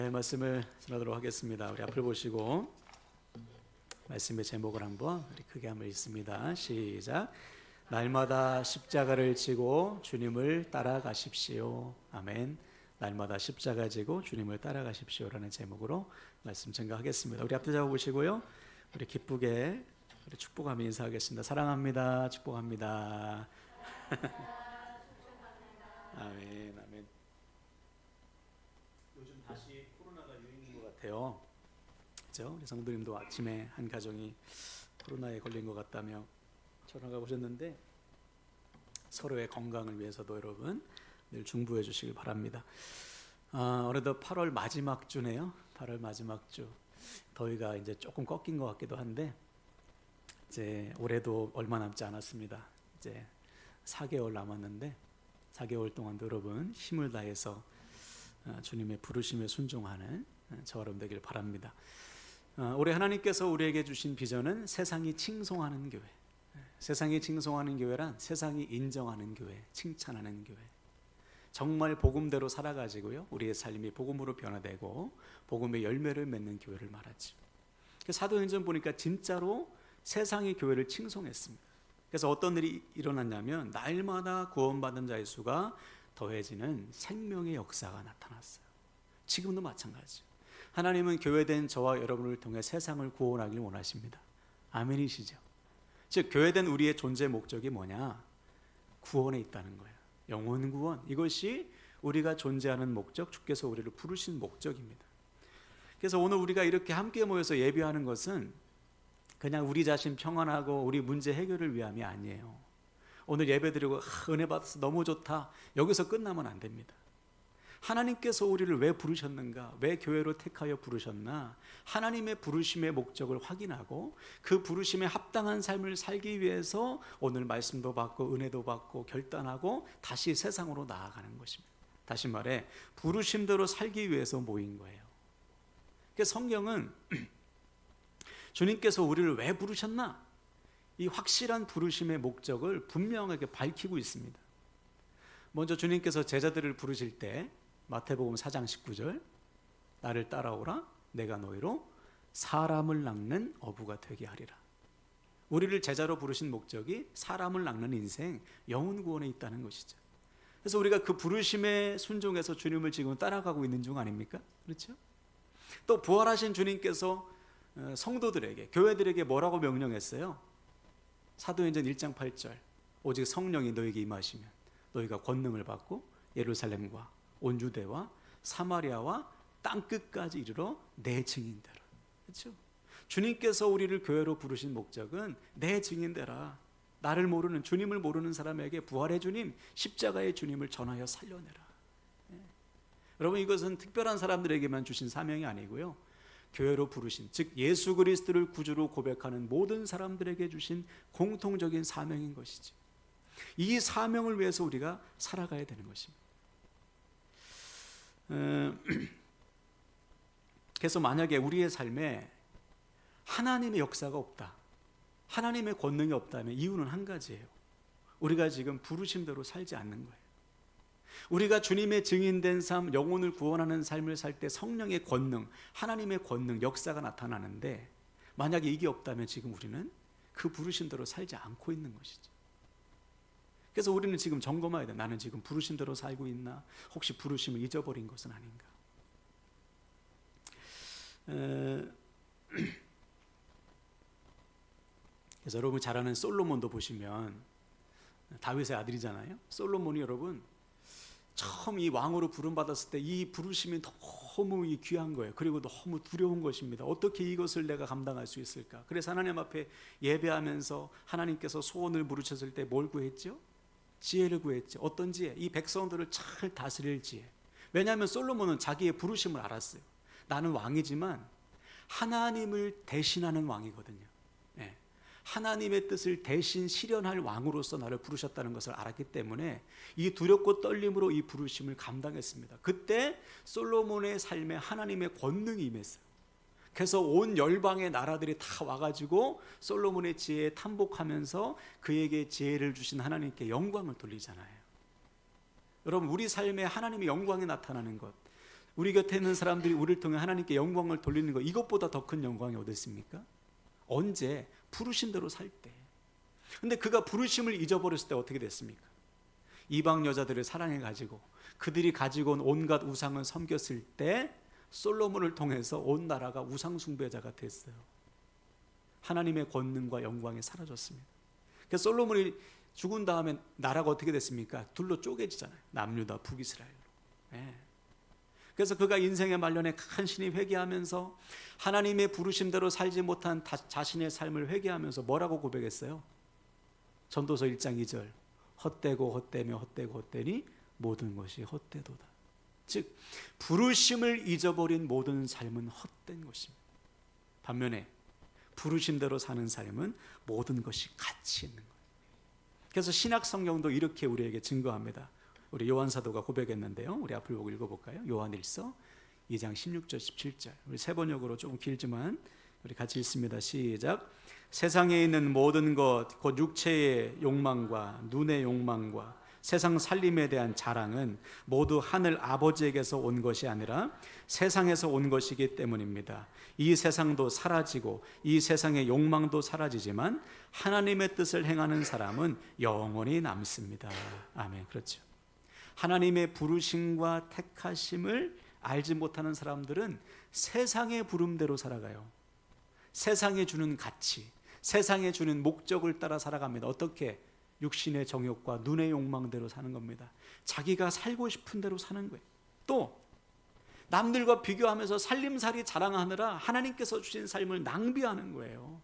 말씀을 전하도록 하겠습니다. 우리 앞을 보시고 말씀의 제목을 한번 우리 크게 한번 읽습니다. 시작. 날마다 십자가를 지고 주님을 따라가십시오. 아멘. 날마다 십자가 지고 주님을 따라가십시오라는 제목으로 말씀 전가하겠습니다. 우리 앞에 잡아보시고요. 우리 기쁘게 우리 축복하며 인사하겠습니다. 사랑합니다. 축복합니다. 아멘. 아멘. 요즘 다시 코로나가 유행인 것 같아요. 그렇죠? 우리 성도님도 아침에 한 가정이 코로나에 걸린 것 같다며 전화가 오셨는데 서로의 건강을 위해서도 여러분 늘 중보해 주시길 바랍니다. 어느덧 8월 마지막 주네요. 8월 마지막 주. 더위가 이제 조금 꺾인 것 같기도 한데 이제 올해도 얼마 남지 않았습니다. 이제 4개월 남았는데 4개월 동안도 여러분 힘을 다해서 주님의 부르심에 순종하는 저 여러분 되길 바랍니다. 올해 하나님께서 우리에게 주신 비전은 세상이 칭송하는 교회. 세상이 칭송하는 교회란 세상이 인정하는 교회, 칭찬하는 교회. 정말 복음대로 살아가지고요, 우리의 삶이 복음으로 변화되고 복음의 열매를 맺는 교회를 말하죠. 사도행전 보니까 진짜로 세상이 교회를 칭송했습니다. 그래서 어떤 일이 일어났냐면 날마다 구원받은 자의 수가 더해지는 생명의 역사가 나타났어요. 지금도 마찬가지죠. 하나님은 교회된 저와 여러분을 통해 세상을 구원하길 원하십니다. 아멘이시죠? 즉 교회된 우리의 존재 목적이 뭐냐? 구원에 있다는 거예요. 영혼 구원. 이것이 우리가 존재하는 목적, 주께서 우리를 부르신 목적입니다. 그래서 오늘 우리가 이렇게 함께 모여서 예배하는 것은 그냥 우리 자신 평안하고 우리 문제 해결을 위함이 아니에요. 오늘 예배드리고 은혜 받아서 너무 좋다, 여기서 끝나면 안 됩니다. 하나님께서 우리를 왜 부르셨는가, 왜 교회로 택하여 부르셨나, 하나님의 부르심의 목적을 확인하고 그 부르심에 합당한 삶을 살기 위해서 오늘 말씀도 받고 은혜도 받고 결단하고 다시 세상으로 나아가는 것입니다. 다시 말해 부르심대로 살기 위해서 모인 거예요. 그래서 성경은 주님께서 우리를 왜 부르셨나, 이 확실한 부르심의 목적을 분명하게 밝히고 있습니다. 먼저 주님께서 제자들을 부르실 때 마태복음 4장 19절, 나를 따라오라, 내가 너희로 사람을 낚는 어부가 되게 하리라. 우리를 제자로 부르신 목적이 사람을 낚는 인생, 영혼 구원에 있다는 것이죠. 그래서 우리가 그 부르심에 순종해서 주님을 지금 따라가고 있는 중 아닙니까? 그렇죠? 또 부활하신 주님께서 성도들에게, 교회들에게 뭐라고 명령했어요? 사도행전 1장 8절, 오직 성령이 너에게 임하시면 너희가 권능을 받고 예루살렘과 온 유대와 사마리아와 땅끝까지 이르러 내 증인되라. 그렇죠? 주님께서 우리를 교회로 부르신 목적은 내 증인되라. 나를 모르는, 주님을 모르는 사람에게 부활의 주님, 십자가의 주님을 전하여 살려내라. 여러분, 이것은 특별한 사람들에게만 주신 사명이 아니고요, 교회로 부르신, 즉 예수 그리스도를 구주로 고백하는 모든 사람들에게 주신 공통적인 사명인 것이죠. 이 사명을 위해서 우리가 살아가야 되는 것입니다. 그래서 만약에 우리의 삶에 하나님의 역사가 없다, 하나님의 권능이 없다면 이유는 한 가지예요. 우리가 지금 부르심대로 살지 않는 거예요. 우리가 주님의 증인된 삶, 영혼을 구원하는 삶을 살 때 성령의 권능, 하나님의 권능, 역사가 나타나는데 만약에 이게 없다면 지금 우리는 그 부르심대로 살지 않고 있는 것이죠. 그래서 우리는 지금 점검해야 돼. 나는 지금 부르심대로 살고 있나? 혹시 부르심을 잊어버린 것은 아닌가? 그래서 여러분 잘 아는 솔로몬도 보시면 다윗의 아들이잖아요. 솔로몬이 여러분 처음 이 왕으로 부름받았을 때 이 부르심이 너무 귀한 거예요. 그리고 너무 두려운 것입니다. 어떻게 이것을 내가 감당할 수 있을까? 그래서 하나님 앞에 예배하면서 하나님께서 소원을 물으셨을 때 뭘 구했죠? 지혜를 구했죠. 어떤 지혜? 이 백성들을 잘 다스릴 지혜. 왜냐하면 솔로몬은 자기의 부르심을 알았어요. 나는 왕이지만 하나님을 대신하는 왕이거든요. 네. 하나님의 뜻을 대신 실현할 왕으로서 나를 부르셨다는 것을 알았기 때문에 이 두렵고 떨림으로 이 부르심을 감당했습니다. 그때 솔로몬의 삶에 하나님의 권능이 임했어요. 그래서 온 열방의 나라들이 다 와가지고 솔로몬의 지혜에 탐복하면서 그에게 지혜를 주신 하나님께 영광을 돌리잖아요. 여러분, 우리 삶에 하나님의 영광이 나타나는 것, 우리 곁에 있는 사람들이 우리를 통해 하나님께 영광을 돌리는 것, 이것보다 더 큰 영광이 어디 있습니까? 언제? 부르신 대로 살 때. 근데 그가 부르심을 잊어버렸을 때 어떻게 됐습니까? 이방 여자들을 사랑해 가지고 그들이 가지고 온 온갖 우상을 섬겼을 때 솔로몬을 통해서 온 나라가 우상 숭배자가 됐어요. 하나님의 권능과 영광이 사라졌습니다. 그래서 솔로몬이 죽은 다음에 나라가 어떻게 됐습니까? 둘로 쪼개지잖아요. 남유다 북이스라엘로. 네. 그래서 그가 인생의 말년에 간신히 회개하면서 하나님의 부르심대로 살지 못한 자신의 삶을 회개하면서 뭐라고 고백했어요? 전도서 1장 2절, 헛되고 헛되며 헛되고 헛되니 모든 것이 헛되도다. 즉 부르심을 잊어버린 모든 삶은 헛된 것입니다. 반면에 부르심대로 사는 삶은 모든 것이 가치 있는 거예요. 그래서 신약 성경도 이렇게 우리에게 증거합니다. 우리 요한 사도가 고백했는데요. 우리 앞을 보고 읽어볼까요? 요한일서 2장 16절 17절. 우리 세 번역으로 조금 길지만 우리 같이 읽습니다. 시작. 세상에 있는 모든 것, 곧 육체의 욕망과 눈의 욕망과 세상 살림에 대한 자랑은 모두 하늘 아버지에게서 온 것이 아니라 세상에서 온 것이기 때문입니다. 이 세상도 사라지고 이 세상의 욕망도 사라지지만 하나님의 뜻을 행하는 사람은 영원히 남습니다. 아멘. 그렇죠. 하나님의 부르심과 택하심을 알지 못하는 사람들은 세상의 부름대로 살아가요. 세상에 주는 가치, 세상에 주는 목적을 따라 살아갑니다. 어떻게? 육신의 정욕과 눈의 욕망대로 사는 겁니다. 자기가 살고 싶은 대로 사는 거예요. 또 남들과 비교하면서 살림살이 자랑하느라 하나님께서 주신 삶을 낭비하는 거예요.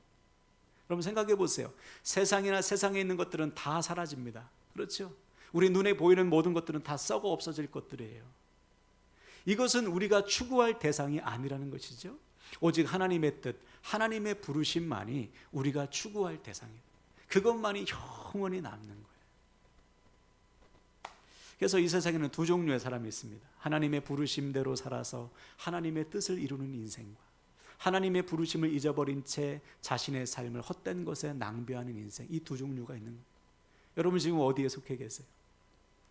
여러분 생각해 보세요. 세상이나 세상에 있는 것들은 다 사라집니다. 그렇죠? 우리 눈에 보이는 모든 것들은 다 썩어 없어질 것들이에요. 이것은 우리가 추구할 대상이 아니라는 것이죠. 오직 하나님의 뜻, 하나님의 부르심만이 우리가 추구할 대상이에요. 그것만이 영원히 남는 거예요. 그래서 이 세상에는 두 종류의 사람이 있습니다. 하나님의 부르심대로 살아서 하나님의 뜻을 이루는 인생과 하나님의 부르심을 잊어버린 채 자신의 삶을 헛된 것에 낭비하는 인생, 이 두 종류가 있는 거예요. 여러분 지금 어디에 속해 계세요?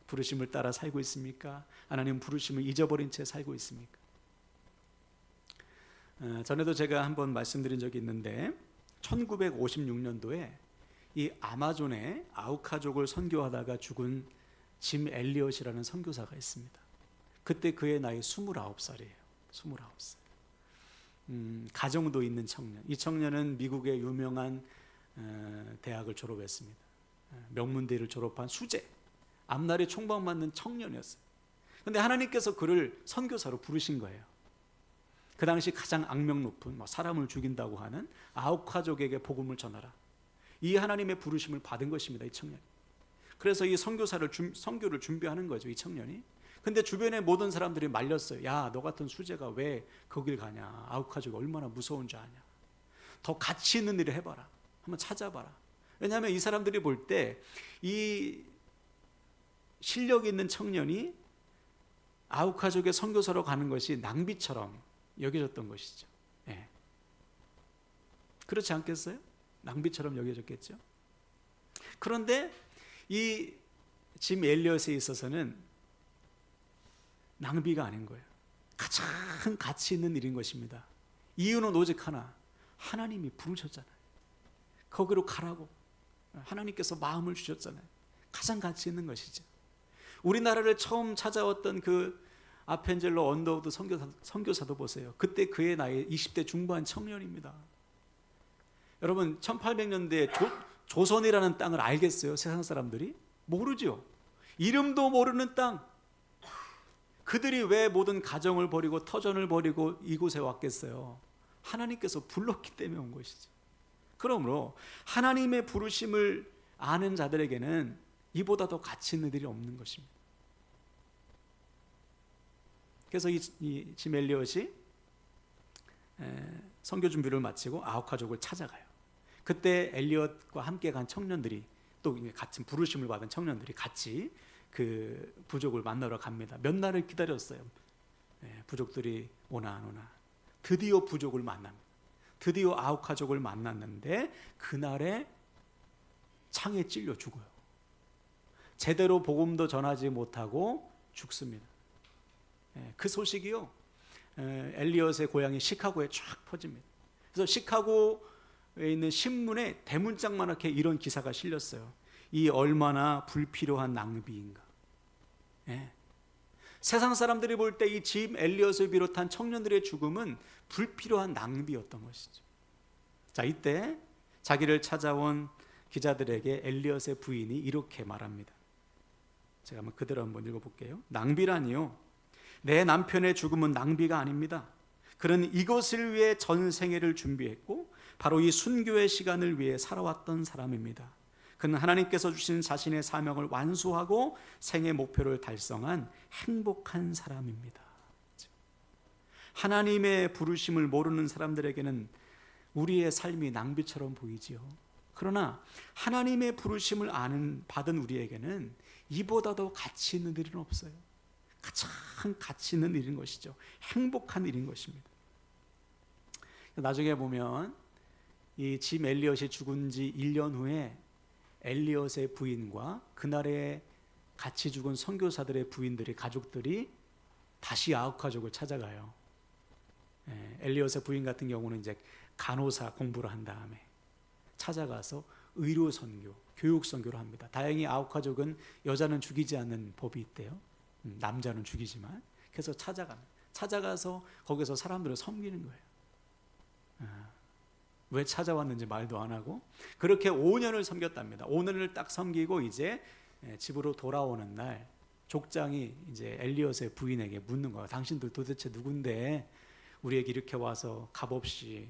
부르심을 따라 살고 있습니까? 하나님 부르심을 잊어버린 채 살고 있습니까? 전에도 제가 한번 말씀드린 적이 있는데 1956년도에 이 아마존에 아우카족을 선교하다가 죽은 짐 엘리엇이라는 선교사가 있습니다. 그때 그의 나이 29살이에요. 29살. 가정도 있는 청년. 이 청년은 미국의 유명한 대학을 졸업했습니다. 명문대를 졸업한 수재, 앞날에 총방맞는 청년이었어요. 그런데 하나님께서 그를 선교사로 부르신 거예요. 그 당시 가장 악명 높은 사람을 죽인다고 하는 아우카족에게 복음을 전하라. 이 하나님의 부르심을 받은 것입니다. 이 청년이. 그래서 이 선교를 준비하는 거죠. 이 청년이. 근데 주변의 모든 사람들이 말렸어요. 야, 너 같은 수재가 왜 거길 가냐. 아우카족이 얼마나 무서운 줄 아냐. 더 가치 있는 일을 해봐라. 한번 찾아봐라. 왜냐하면 이 사람들이 볼 때 이 실력 있는 청년이 아우카족의 선교사로 가는 것이 낭비처럼 여겨졌던 것이죠. 예. 그렇지 않겠어요? 낭비처럼 여겨졌겠죠. 그런데 이 짐 엘리엇에 있어서는 낭비가 아닌 거예요. 가장 가치 있는 일인 것입니다. 이유는 오직 하나, 하나님이 부르셨잖아요. 거기로 가라고 하나님께서 마음을 주셨잖아요. 가장 가치 있는 것이죠. 우리나라를 처음 찾아왔던 그 아펜젤로 언더우드 선교사도 보세요. 그때 그의 나이 20대 중반 청년입니다. 여러분 1800년대에 조선이라는 땅을 알겠어요? 세상 사람들이? 모르죠. 이름도 모르는 땅. 그들이 왜 모든 가정을 버리고 터전을 버리고 이곳에 왔겠어요? 하나님께서 불렀기 때문에 온 것이죠. 그러므로 하나님의 부르심을 아는 자들에게는 이보다 더 가치 있는 일이 없는 것입니다. 그래서 이 짐 엘리엇이 선교 준비를 마치고 아우카족을 찾아가요. 그때 엘리엇과 함께 간 청년들이 또 같은 부르심을 받은 청년들이 같이 그 부족을 만나러 갑니다. 몇 날을 기다렸어요. 부족들이 오나 안 오나. 드디어 부족을 만납니다. 드디어 아우카족을 만났는데 그날에 창에 찔려 죽어요. 제대로 복음도 전하지 못하고 죽습니다. 그 소식이요 엘리엇의 고향이 시카고에 쫙 퍼집니다. 그래서 시카고에 있는 신문에 대문짝만하게 이런 기사가 실렸어요. 이 얼마나 불필요한 낭비인가. 예. 세상 사람들이 볼 때 이 짐 엘리엇을 비롯한 청년들의 죽음은 불필요한 낭비였던 것이죠. 자, 이때 자기를 찾아온 기자들에게 엘리엇의 부인이 이렇게 말합니다. 제가 그대로 한번 읽어볼게요. 낭비라니요, 내 남편의 죽음은 낭비가 아닙니다. 그는 이것을 위해 전 생애를 준비했고 바로 이 순교의 시간을 위해 살아왔던 사람입니다. 그는 하나님께서 주신 자신의 사명을 완수하고 생애 목표를 달성한 행복한 사람입니다. 하나님의 부르심을 모르는 사람들에게는 우리의 삶이 낭비처럼 보이지요. 그러나 하나님의 부르심을 받은 우리에게는 이보다 더 가치 있는 일은 없어요. 가장 가치 있는 일인 것이죠. 행복한 일인 것입니다. 나중에 보면 이 짐 엘리엇이 죽은 지 1년 후에 엘리엇의 부인과 그날에 같이 죽은 선교사들의 부인들이, 가족들이 다시 아홉 가족을 찾아가요. 엘리엇의 부인 같은 경우는 이제 간호사 공부를 한 다음에 찾아가서 의료 선교, 교육 선교를 합니다. 다행히 아홉 가족은 여자는 죽이지 않는 법이 있대요. 남자는 죽이지만. 그래서 찾아가서 거기서 사람들을 섬기는 거예요. 왜 찾아왔는지 말도 안 하고 그렇게 5년을 섬겼답니다. 5년을 딱 섬기고 이제 집으로 돌아오는 날 족장이 이제 엘리엇의 부인에게 묻는 거예요. 당신들 도대체 누군데 우리에게 이렇게 와서 값없이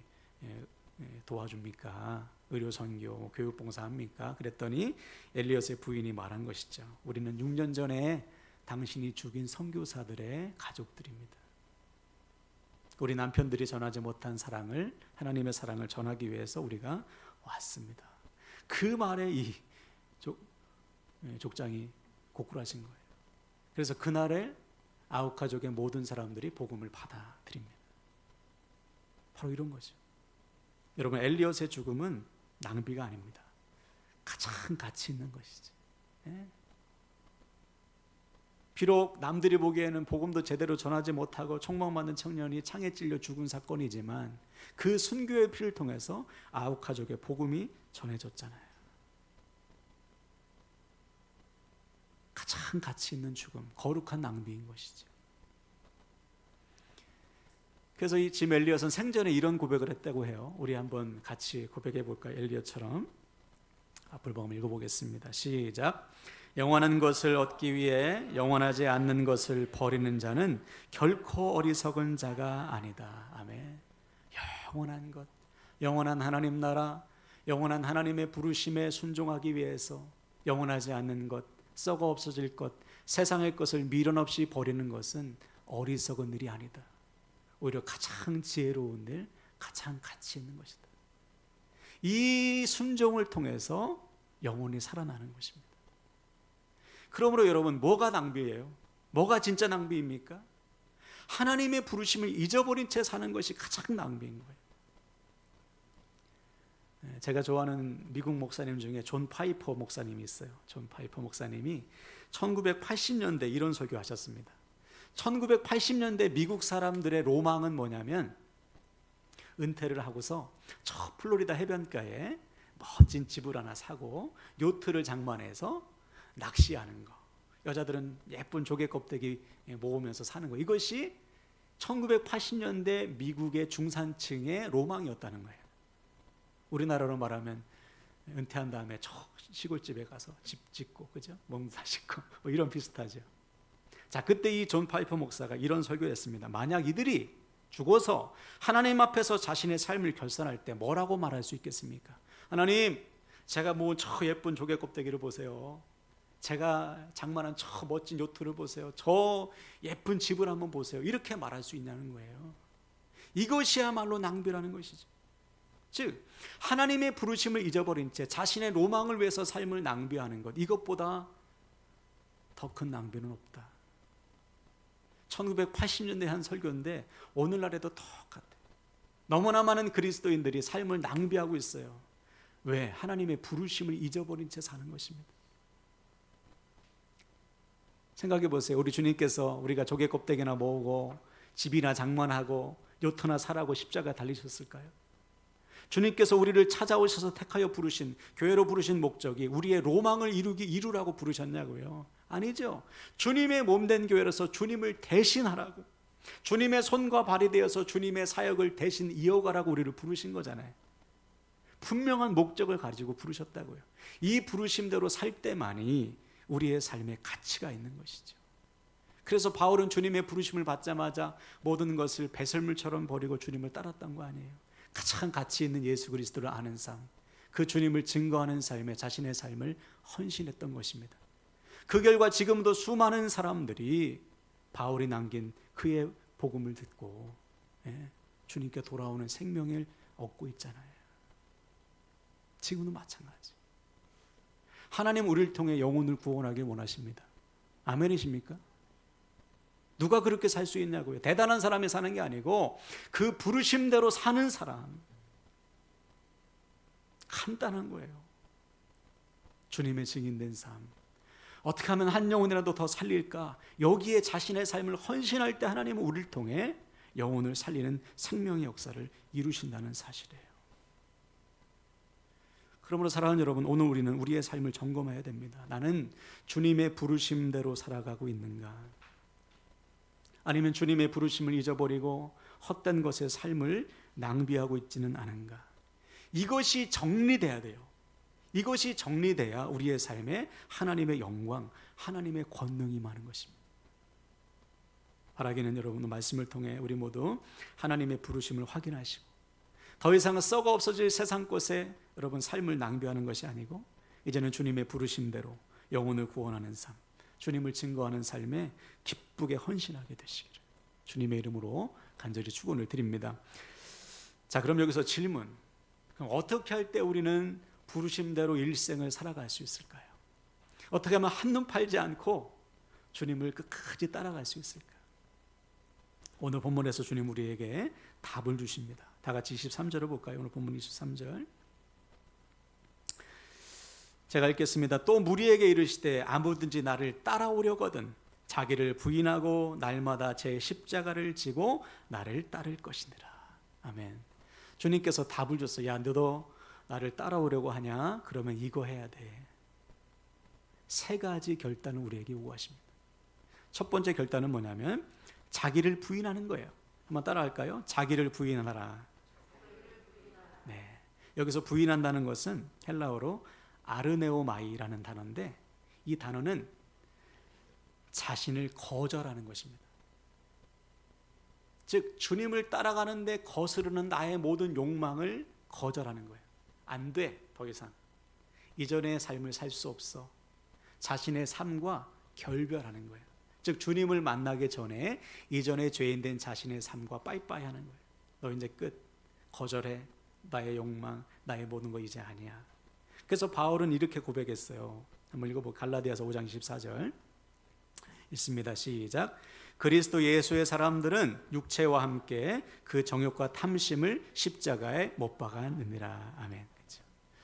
도와줍니까? 의료 선교, 교육 봉사합니까? 그랬더니 엘리엇의 부인이 말한 것이죠. 우리는 6년 전에 당신이 죽인 선교사들의 가족들입니다. 우리 남편들이 전하지 못한 사랑을, 하나님의 사랑을 전하기 위해서 우리가 왔습니다. 그 말에 이 족장이 고꾸라진 거예요. 그래서 그날에 아홉 가족의 모든 사람들이 복음을 받아들입니다. 바로 이런 거죠. 여러분, 엘리엇의 죽음은 낭비가 아닙니다. 가장 가치 있는 것이죠. 비록 남들이 보기에는 복음도 제대로 전하지 못하고 총망맞는 청년이 창에 찔려 죽은 사건이지만 그 순교의 피를 통해서 아홉 가족의 복음이 전해졌잖아요. 가장 가치 있는 죽음, 거룩한 낭비인 것이죠. 그래서 이 짐 엘리엇은 생전에 이런 고백을 했다고 해요. 우리 한번 같이 고백해 볼까요? 엘리엇처럼. 앞을복음 읽어보겠습니다. 시작. 영원한 것을 얻기 위해 영원하지 않는 것을 버리는 자는 결코 어리석은 자가 아니다. 아멘. 영원한 것, 영원한 하나님 나라, 영원한 하나님의 부르심에 순종하기 위해서 영원하지 않는 것, 썩어 없어질 것, 세상의 것을 미련 없이 버리는 것은 어리석은 일이 아니다. 오히려 가장 지혜로운 일, 가장 가치 있는 것이다. 이 순종을 통해서 영혼이 살아나는 것입니다. 그러므로 여러분, 뭐가 낭비예요? 뭐가 진짜 낭비입니까? 하나님의 부르심을 잊어버린 채 사는 것이 가장 낭비인 거예요. 제가 좋아하는 미국 목사님 중에 존 파이퍼 목사님이 있어요. 존 파이퍼 목사님이 1980년대 이런 설교하셨습니다. 1980년대 미국 사람들의 로망은 뭐냐면 은퇴를 하고서 저 플로리다 해변가에 멋진 집을 하나 사고 요트를 장만해서 낚시하는 거, 여자들은 예쁜 조개 껍데기 모으면서 사는 거, 이것이 1980년대 미국의 중산층의 로망이었다는 거예요. 우리나라로 말하면 은퇴한 다음에 저 시골집에 가서 집 짓고, 그죠? 농사 짓고 뭐 이런 비슷하죠. 자, 그때 이 존 파이퍼 목사가 이런 설교했습니다. 만약 이들이 죽어서 하나님 앞에서 자신의 삶을 결산할 때 뭐라고 말할 수 있겠습니까? 하나님, 제가 모은 저 예쁜 조개 껍데기를 보세요. 제가 장만한 저 멋진 요트를 보세요. 저 예쁜 집을 한번 보세요. 이렇게 말할 수 있냐는 거예요. 이것이야말로 낭비라는 것이죠. 즉, 하나님의 부르심을 잊어버린 채 자신의 로망을 위해서 삶을 낭비하는 것, 이것보다 더 큰 낭비는 없다. 1980년대 한 설교인데 오늘날에도 똑같아요. 너무나 많은 그리스도인들이 삶을 낭비하고 있어요. 왜? 하나님의 부르심을 잊어버린 채 사는 것입니다. 생각해 보세요. 우리 주님께서 우리가 조개 껍데기나 모으고 집이나 장만하고 요트나 사라고 십자가 달리셨을까요? 주님께서 우리를 찾아오셔서 택하여 부르신, 교회로 부르신 목적이 우리의 로망을 이루라고 부르셨냐고요? 아니죠. 주님의 몸된 교회로서 주님을 대신하라고, 주님의 손과 발이 되어서 주님의 사역을 대신 이어가라고 우리를 부르신 거잖아요. 분명한 목적을 가지고 부르셨다고요. 이 부르심대로 살 때만이 우리의 삶에 가치가 있는 것이죠. 그래서 바울은 주님의 부르심을 받자마자 모든 것을 배설물처럼 버리고 주님을 따랐던 거 아니에요. 가장 가치 있는 예수 그리스도를 아는 삶, 그 주님을 증거하는 삶에 자신의 삶을 헌신했던 것입니다. 그 결과 지금도 수많은 사람들이 바울이 남긴 그의 복음을 듣고 주님께 돌아오는 생명을 얻고 있잖아요. 지금도 마찬가지. 하나님 우리를 통해 영혼을 구원하길 원하십니다. 아멘이십니까? 누가 그렇게 살 수 있냐고요? 대단한 사람이 사는 게 아니고 그 부르심대로 사는 사람. 간단한 거예요. 주님의 증인된 삶. 어떻게 하면 한 영혼이라도 더 살릴까? 여기에 자신의 삶을 헌신할 때 하나님은 우리를 통해 영혼을 살리는 생명의 역사를 이루신다는 사실이에요. 그러므로 사랑하는 여러분, 오늘 우리는 우리의 삶을 점검해야 됩니다. 나는 주님의 부르심대로 살아가고 있는가? 아니면 주님의 부르심을 잊어버리고 헛된 것에 삶을 낭비하고 있지는 않은가? 이것이 정리돼야 돼요. 이것이 정리돼야 우리의 삶에 하나님의 영광, 하나님의 권능이 많은 것입니다. 바라기는 여러분의 말씀을 통해 우리 모두 하나님의 부르심을 확인하시고 더 이상은 썩어 없어질 세상 것에 여러분 삶을 낭비하는 것이 아니고 이제는 주님의 부르심대로 영혼을 구원하는 삶, 주님을 증거하는 삶에 기쁘게 헌신하게 되시기를 주님의 이름으로 간절히 축원을 드립니다. 자, 그럼 여기서 질문. 그럼 어떻게 할 때 우리는 부르심대로 일생을 살아갈 수 있을까요? 어떻게 하면 한눈 팔지 않고 주님을 끝까지 따라갈 수 있을까요? 오늘 본문에서 주님 우리에게 답을 주십니다. 다 같이 23절을 볼까요? 오늘 본문 23절. 제가 읽겠습니다. 또 무리에게 이르시되 아무든지 나를 따라오려거든 자기를 부인하고 날마다 제 십자가를 지고 나를 따를 것이니라. 아멘. 주님께서 답을 줬어요. 야, 너도 나를 따라오려고 하냐? 그러면 이거 해야 돼. 세 가지 결단을 우리에게 요구하십니다. 첫 번째 결단은 뭐냐면 자기를 부인하는 거예요. 한번 따라할까요? 자기를 부인하라. 네. 여기서 부인한다는 것은 헬라어로 아르네오마이라는 단어인데 이 단어는 자신을 거절하는 것입니다. 즉 주님을 따라가는데 거스르는 나의 모든 욕망을 거절하는 거예요. 안 돼, 더 이상. 이전의 삶을 살 수 없어. 자신의 삶과 결별하는 거예요. 즉 주님을 만나기 전에 이전의 죄인된 자신의 삶과 빠이빠이 하는 거예요. 너 이제 끝. 거절해. 나의 욕망, 나의 모든 거 이제 아니야. 그래서 바울은 이렇게 고백했어요. 한번 읽어보고 갈라디아서 5장 24절 읽습니다. 시작. 그리스도 예수의 사람들은 육체와 함께 그 정욕과 탐심을 십자가에 못 박았느니라. 아멘. 그렇죠?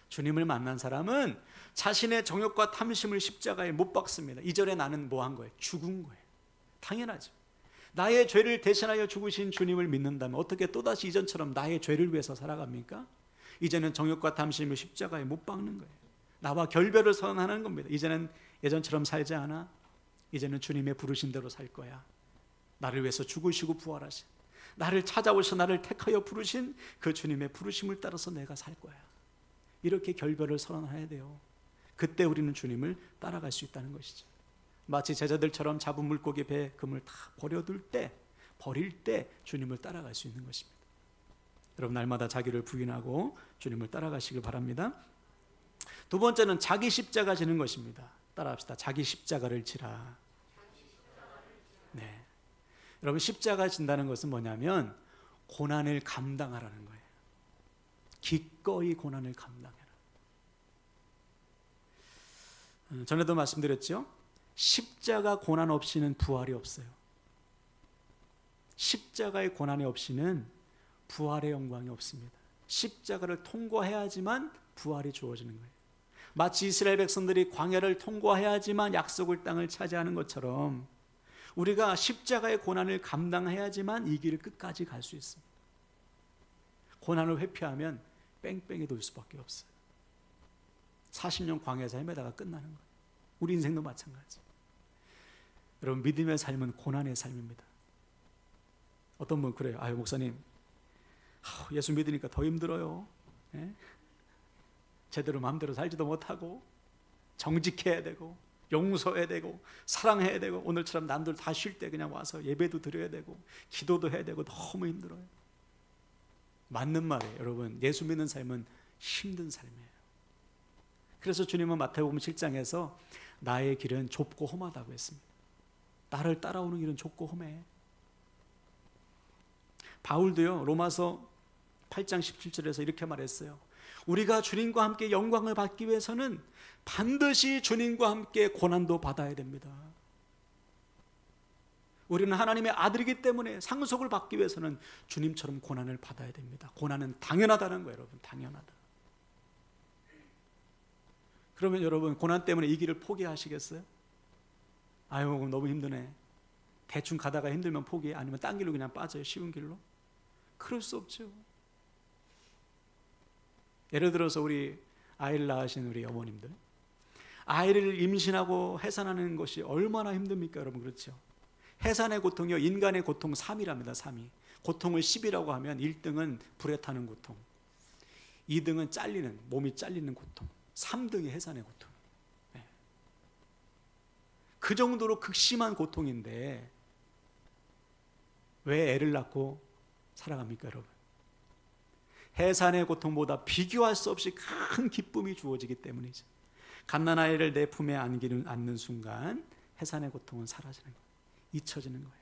주님을 만난 사람은 자신의 정욕과 탐심을 십자가에 못 박습니다. 이전에 나는 뭐 한 거예요? 죽은 거예요. 당연하죠. 나의 죄를 대신하여 죽으신 주님을 믿는다면 어떻게 또다시 이전처럼 나의 죄를 위해서 살아갑니까? 이제는 정욕과 탐심을 십자가에 못 박는 거예요. 나와 결별을 선언하는 겁니다. 이제는 예전처럼 살지 않아. 이제는 주님의 부르신 대로 살 거야. 나를 위해서 죽으시고 부활하신, 나를 찾아오셔 나를 택하여 부르신 그 주님의 부르심을 따라서 내가 살 거야. 이렇게 결별을 선언해야 돼요. 그때 우리는 주님을 따라갈 수 있다는 것이죠. 마치 제자들처럼 잡은 물고기 배 금을 다 버릴 때 주님을 따라갈 수 있는 것입니다. 여러분 날마다 자기를 부인하고 주님을 따라가시길 바랍니다. 두 번째는 자기 십자가 지는 것입니다. 따라합시다. 자기 십자가를 지라. 네. 여러분 십자가 진다는 것은 뭐냐면 고난을 감당하라는 거예요. 기꺼이 고난을 감당해라. 전에도 말씀드렸죠. 십자가 고난 없이는 부활이 없어요. 십자가의 고난이 없이는 부활의 영광이 없습니다. 십자가를 통과해야지만 부활이 주어지는 거예요. 마치 이스라엘 백성들이 광야를 통과해야지만 약속의 땅을 차지하는 것처럼 우리가 십자가의 고난을 감당해야지만 이 길을 끝까지 갈 수 있습니다. 고난을 회피하면 뺑뺑이 돌 수밖에 없어요. 40년 광야에서 헤매다가 끝나는 거예요. 우리 인생도 마찬가지. 여러분, 믿음의 삶은 고난의 삶입니다. 어떤 분 그래요. 아유, 목사님, 예수 믿으니까 더 힘들어요. 예? 제대로 마음대로 살지도 못하고 정직해야 되고 용서해야 되고 사랑해야 되고 오늘처럼 남들 다 쉴 때 그냥 와서 예배도 드려야 되고 기도도 해야 되고 너무 힘들어요. 맞는 말이에요. 여러분, 예수 믿는 삶은 힘든 삶이에요. 그래서 주님은 마태복음 7장에서 나의 길은 좁고 험하다고 했습니다. 나를 따라오는 길은 좁고 험해. 바울도요, 로마서 8장 17절에서 이렇게 말했어요. 우리가 주님과 함께 영광을 받기 위해서는 반드시 주님과 함께 고난도 받아야 됩니다. 우리는 하나님의 아들이기 때문에 상속을 받기 위해서는 주님처럼 고난을 받아야 됩니다. 고난은 당연하다는 거예요, 여러분. 당연하다. 그러면 여러분, 고난 때문에 이 길을 포기하시겠어요? 아유, 너무 힘드네. 대충 가다가 힘들면 포기해. 아니면 딴 길로 그냥 빠져요, 쉬운 길로? 그럴 수 없죠. 예를 들어서 우리 아이를 낳으신 우리 어머님들, 아이를 임신하고 해산하는 것이 얼마나 힘듭니까, 여러분? 그렇죠? 해산의 고통이요, 인간의 고통 3이랍니다. 3이. 고통을 10이라고 하면 1등은 불에 타는 고통, 2등은 잘리는, 몸이 잘리는 고통, 3등이 해산의 고통. 네. 그 정도로 극심한 고통인데 왜 애를 낳고 살아갑니까, 여러분? 해산의 고통보다 비교할 수 없이 큰 기쁨이 주어지기 때문이죠. 갓난아이를 내 품에 안는 순간 해산의 고통은 사라지는 거예요. 잊혀지는 거예요.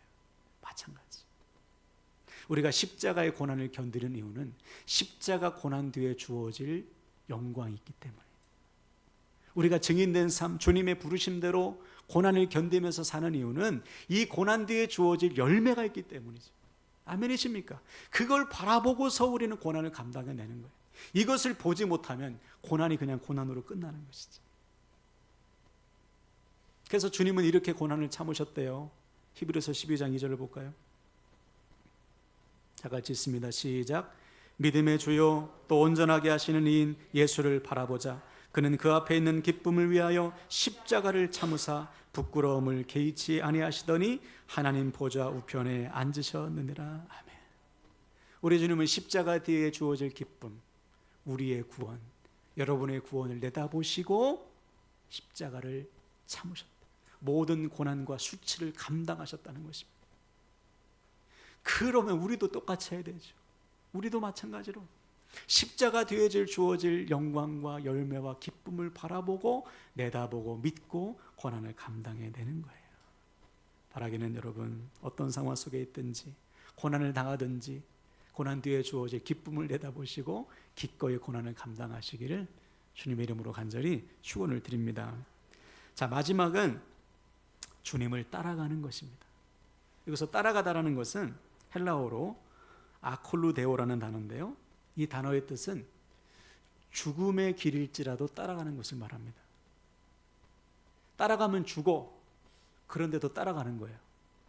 마찬가지. 우리가 십자가의 고난을 견디는 이유는 십자가 고난 뒤에 주어질 영광이 있기 때문에, 우리가 증인된 삶, 주님의 부르심대로 고난을 견디면서 사는 이유는 이 고난 뒤에 주어질 열매가 있기 때문이죠. 아멘이십니까? 그걸 바라보고서 우리는 고난을 감당해내는 거예요. 이것을 보지 못하면 고난이 그냥 고난으로 끝나는 것이지. 그래서 주님은 이렇게 고난을 참으셨대요. 히브리서 12장 2절을 볼까요? 다 같이 읽습니다. 시작. 믿음의 주요 또 온전하게 하시는 이인 예수를 바라보자. 그는 그 앞에 있는 기쁨을 위하여 십자가를 참으사 부끄러움을 개의치 아니하시더니 하나님 보좌 우편에 앉으셨느니라. 아멘. 우리 주님은 십자가 뒤에 주어질 기쁨, 우리의 구원, 여러분의 구원을 내다보시고 십자가를 참으셨다. 모든 고난과 수치를 감당하셨다는 것입니다. 그러면 우리도 똑같이 해야 되죠. 우리도 마찬가지로 십자가 뒤에 주어질 영광과 열매와 기쁨을 바라보고 내다보고 믿고 고난을 감당해내는 거예요. 바라기는 여러분, 어떤 상황 속에 있든지 고난을 당하든지 고난 뒤에 주어질 기쁨을 내다보시고 기꺼이 고난을 감당하시기를 주님의 이름으로 간절히 축원을 드립니다. 자, 마지막은 주님을 따라가는 것입니다. 여기서 따라가다라는 것은 헬라어로 아콜루데오라는 단어인데요, 이 단어의 뜻은 죽음의 길일지라도 따라가는 것을 말합니다. 따라가면 죽어. 그런데도 따라가는 거예요.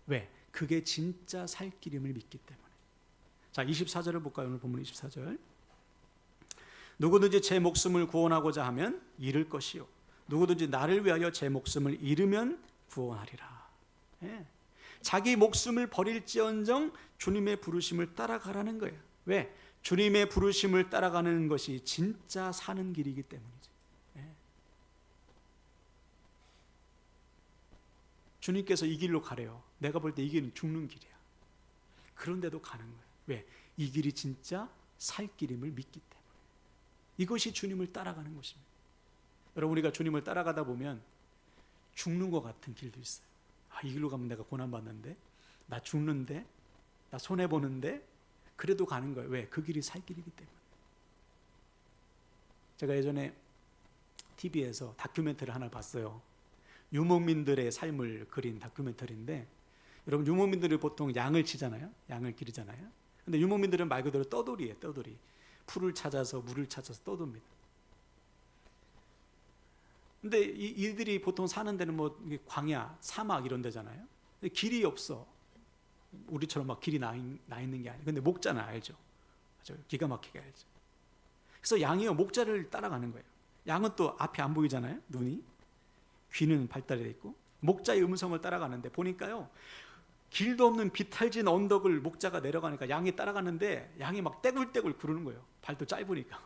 왜? 그게 진짜 살 길임을 믿기 때문에. 자, 24절을 볼까요? 오늘 본문 24절. 누구든지 제 목숨을 구원하고자 하면 잃을 것이요, 누구든지 나를 위하여 제 목숨을 잃으면 구원하리라. 예. 자기 목숨을 버릴지언정 주님의 부르심을 따라가라는 거예요. 왜? 주님의 부르심을 따라가는 것이 진짜 사는 길이기 때문이죠. 예. 주님께서 이 길로 가래요. 내가 볼 때 이 길은 죽는 길이야. 그런데도 가는 거예요. 왜? 이 길이 진짜 살 길임을 믿기 때문에. 이것이 주님을 따라가는 것입니다. 여러분, 우리가 주님을 따라가다 보면 죽는 것 같은 길도 있어요. 아, 이 길로 가면 내가 고난받는데, 나 죽는데, 나 손해보는데, 그래도 가는 거예요. 왜? 그 길이 살 길이기 때문에. 제가 예전에 TV에서 다큐멘터리 하나 봤어요. 유목민들의 삶을 그린 다큐멘터리인데, 여러분, 유목민들이 보통 양을 치잖아요. 양을 기르잖아요. 근데 유목민들은 말 그대로 떠돌이에요. 떠돌이. 풀을 찾아서 물을 찾아서 떠돕니다. 근데 이들이 보통 사는 데는 뭐 광야, 사막 이런 데잖아요. 근데 길이 없어. 우리처럼 막 길이 나 있는 게 아니에요. 근데 목자는 알죠. 맞아요. 기가 막히게 알죠. 그래서 양이요, 목자를 따라가는 거예요. 양은 또 앞이 안 보이잖아요. 눈이. 귀는 발달이 돼 있고. 목자의 음성을 따라가는데 보니까요, 길도 없는 비탈진 언덕을 목자가 내려가니까 양이 따라가는데 양이 막 떼굴떼굴 구르는 거예요. 발도 짧으니까.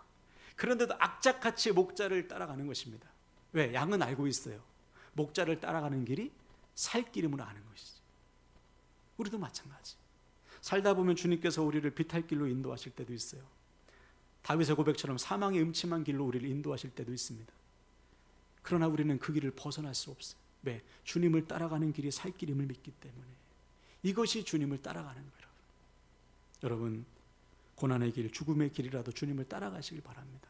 그런데도 악착같이 목자를 따라가는 것입니다. 왜? 양은 알고 있어요. 목자를 따라가는 길이 살길임을 아는 것이죠. 우리도 마찬가지. 살다 보면 주님께서 우리를 비탈길로 인도하실 때도 있어요. 다윗의 고백처럼 사망의 음침한 길로 우리를 인도하실 때도 있습니다. 그러나 우리는 그 길을 벗어날 수 없어요. 왜? 주님을 따라가는 길이 살길임을 믿기 때문에. 이것이 주님을 따라가는 거예요. 여러분, 고난의 길, 죽음의 길이라도 주님을 따라가시길 바랍니다.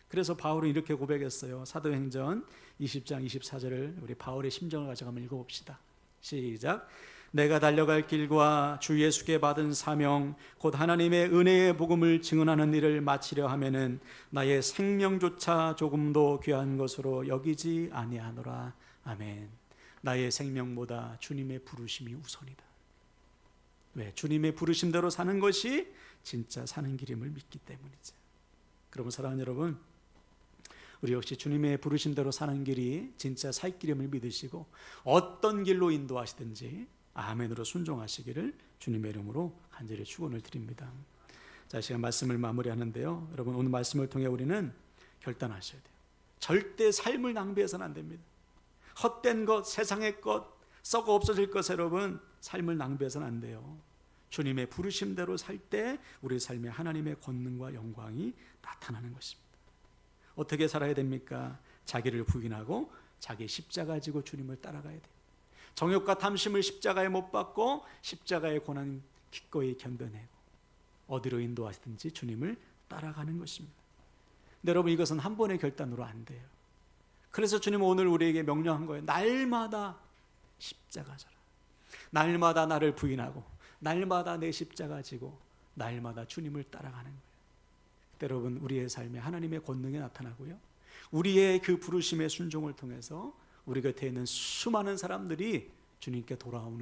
그래서 바울은 이렇게 고백했어요. 사도행전 20장 24절을 우리 바울의 심정을 가져가 한번 읽어봅시다. 시작. 내가 달려갈 길과 주 예수께 받은 사명 곧 하나님의 은혜의 복음을 증언하는 일을 마치려 하면은 나의 생명조차 조금도 귀한 것으로 여기지 아니하노라. 아멘. 나의 생명보다 주님의 부르심이 우선이다. 왜? 주님의 부르심대로 사는 것이 진짜 사는 길임을 믿기 때문이죠. 그러면 사랑하는 여러분, 우리 역시 주님의 부르심대로 사는 길이 진짜 살 길임을 믿으시고 어떤 길로 인도하시든지 아멘으로 순종하시기를 주님의 이름으로 간절히 축원을 드립니다. 자, 시간 말씀을 마무리하는데요. 여러분, 오늘 말씀을 통해 우리는 결단하셔야 돼요. 절대 삶을 낭비해서는 안 됩니다. 헛된 것, 세상의 것, 썩어 없어질 것, 여러분, 삶을 낭비해서는 안 돼요. 주님의 부르심대로 살 때 우리 삶에 하나님의 권능과 영광이 나타나는 것입니다. 어떻게 살아야 됩니까? 자기를 부인하고 자기 십자가 지고 주님을 따라가야 돼요. 정욕과 탐심을 십자가에 못 박고 십자가의 고난 기꺼이 견뎌내고 어디로 인도하시든지 주님을 따라가는 것입니다. 근데 여러분, 이것은 한 번의 결단으로 안 돼요. 그래서 주님은 오늘 우리에게 명령한 거예요. 날마다 십자가 져라. 날마다 나를 부인하고 날마다 내 십자가 지고 날마다 주님을 따라가는 거예요. 그때 여러분, 우리의 삶에 하나님의 권능이 나타나고요, 우리의 그 부르심의 순종을 통해서 우리 곁에 있는 수많은 사람들이 주님께 돌아오는